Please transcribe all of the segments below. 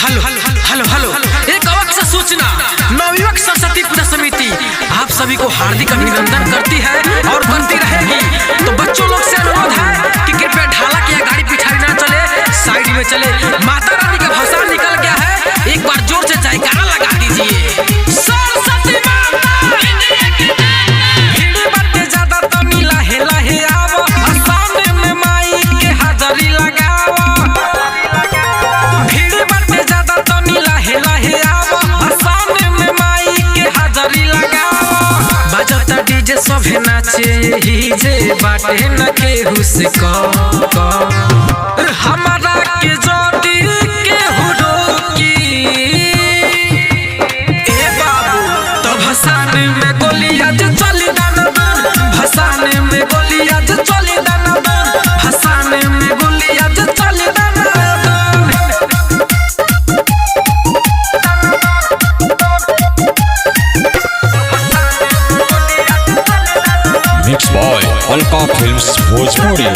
Hello hello hello एक अवक से सूचना नवयुवक सरस्वती पूजा समिति आप सभी को हार्दिक अभिनंदन करती है और करती रहेगी। तो बच्चों लोग से अनुरोध है कि कृपया ढाला की गाड़ी पिछाड़ी ना चले, साइड में चले। माता रानी का भाषण निकल गया है, एक बार जोर से जयकारा लगा दीजिए। सरस्वती माता भीड़ बाटे ज्यादा तो नीला हेला हे आवो, सामने में माई के हाजरी लगावो। भीड़ बाटे ज्यादा तो नीला हेला हे आवो, सामने में माई के हाजरी लगावो। बजता डीजे सभे नाचे ही जे बाटे न केहू से कहो हमारा के जोड़ी केहू रोकी। ए बाबू तो भसान में गोली आज चली दाना, भसान में गोली आज चली दाना, भसान में गोली आज चली दाना। Mixed by Alka Films Bhojpuri।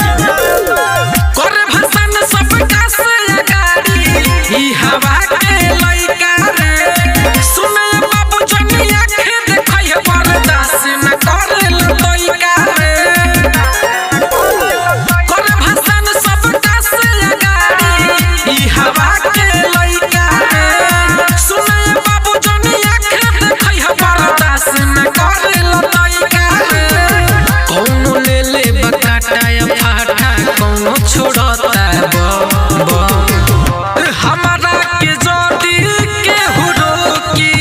करे भसान सबका से गाड़ी ई हवा के लइका रे, सुने बाबू जनिया के देखै बरदास न करे लइका रे। करे भसान सबका से गाड़ी ई हवा के लइका रे, सुने बाबू जनिया के देखै बरदास न करे लइका रे। कौनो ले ले बकाटा या फाटा कौनो छोड़ता हमारा के जोड़ी केहू रोकी।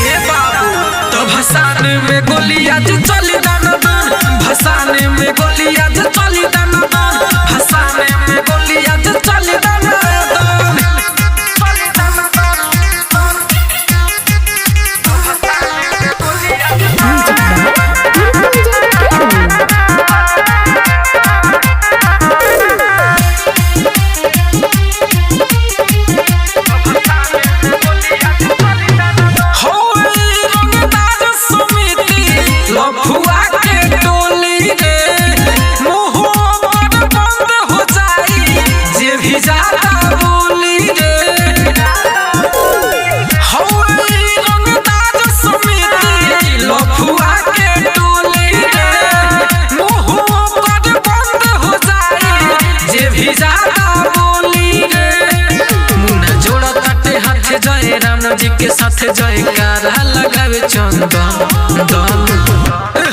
ए बाबू तो भसान में गोली आज चली दाना, भसान में गोली आज चली दाना, भसान में गोली आज चली दाना। जय राम जी के साथ जयकारा लगावे चंदन दन,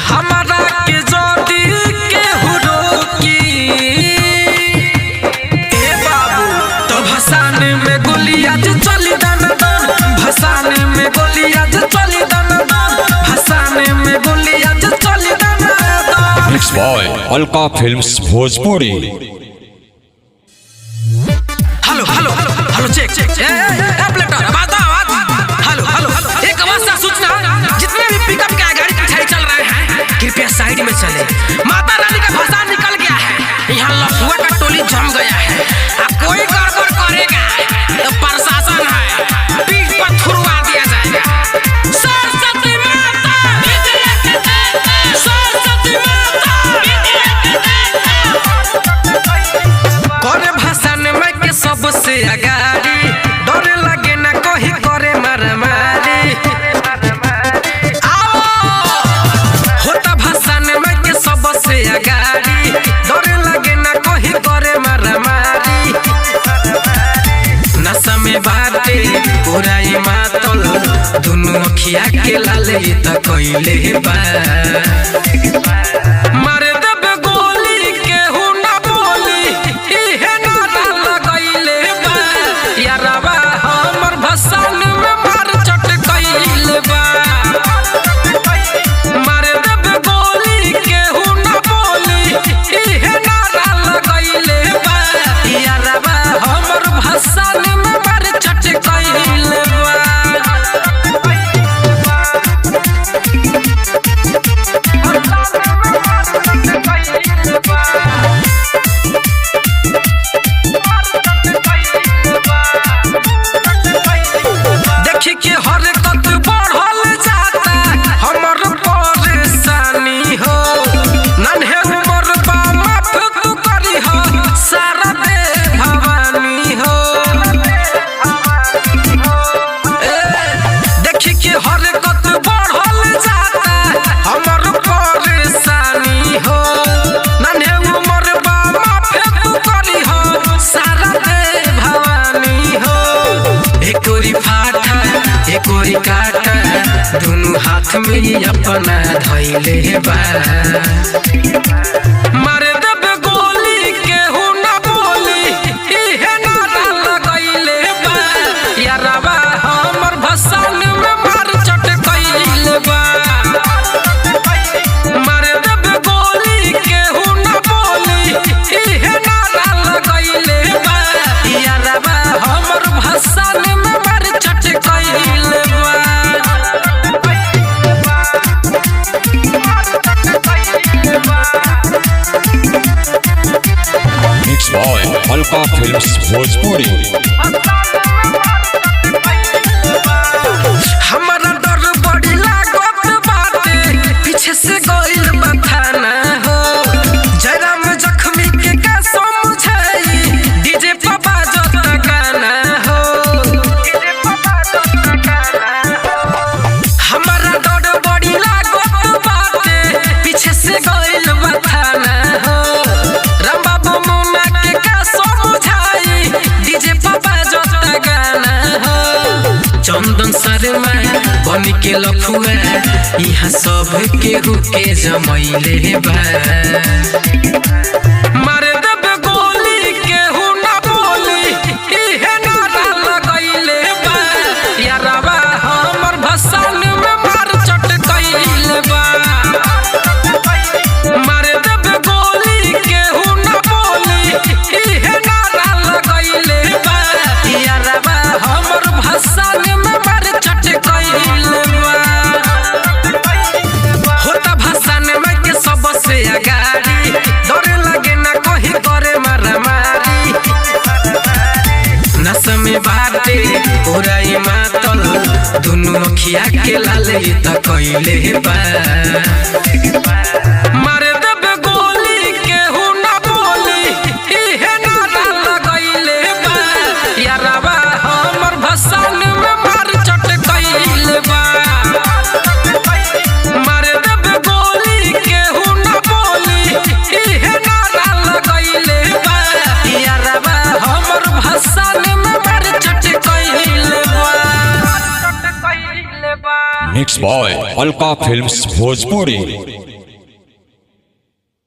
हमारा के जोड़ी केहू रोकी। ए बाबू तो भसान में गोली आज चली दाना, भसान में गोली आज चली दाना, भसान में गोली आज चली दाना। Mixed by Alka Films Bhojpuri। Hello hello hello check check एप्लेटर आवाज हेलो हेलो एक आवाज से सूचना जितने भी पिकअप के गाड़ी पिछाड़ी चल रहे हैं कृपया साइड में चले। माता रानी का भाषण निकल गया है, यहाँ लफुआ का टोली जम गया है। अब कोई गड़बड़ करेगा तो प्रशासन है, पीठ पर थुरवा दिया जाएगा। सरस्वती माता सरस्वती माता करे भाषण में के सबसे अगाड़ी डर लगे ना कोई करे मारामारी। आओ होता भाषण में के सबसे अगाड़ी डर लगे ना कोई करे मारामारी। नशा में बाटे पूरा ही मातल दोनों अखिया के लाले त कइले बा। मारे दब गोली केहू ना बोली इहे नारा लगइले बा। यारवा हमर भसान में मार चट कइले बा। मारे दब गोली केहू ना बोली इहे नारा लगइले बा। यारवा हमर भसान में मार चट कइले बा। दोनों हाथ में अपना धइले बा मारे देब गोली केहू ना बोली इहे नारा लगइले बा यारवा हमर भसान में मार चटकइले बा मारे देब गोली केहू ना बोली इहे नारा लगइले बा यारवा हमर भसान में मार चटकइले बा mix boy Alka films Bhojpuri. हमारा डर बड़ी लागत बाटे पीछे से गइल बा थाना हो जयराम जख्मी के का समझाई डीजे पर बाजत गाना हो हमारा डर बड़ी लागत बाटे पीछे से गइल बा थाना हो राम बाबू मुन्ना के का समझाई डीजे पर बाजत गाना हो चंदन शर्मा बनी के लफुआ यहाँ सब केहू के जमैले बा मारे देब गोली केहू ना बोली इहे नारा लगइले बा यारवा हमर भसान में मार चटकइले बा मारे देब गोली केहू ना बोली इहे नारा लगइले बा यारवा हमर भसान में मार चटकइले बा होता भसान में के सबसे अगाड़ी डर लगे ना कोई करे मारामारी नस में बाटे पूरा मातल दोनों अखिया के लाले त कइले बा मारे देब गोली केहू ना बोली इहे नारा लगइले बा यारवा हमर भसान में मार चटकइले बा मारे देब गोली केहू ना बोली इहे नारा लगइले बा यारवा हमर भसान में मार चटकइले बा mix boy Alka films Bhojpuri.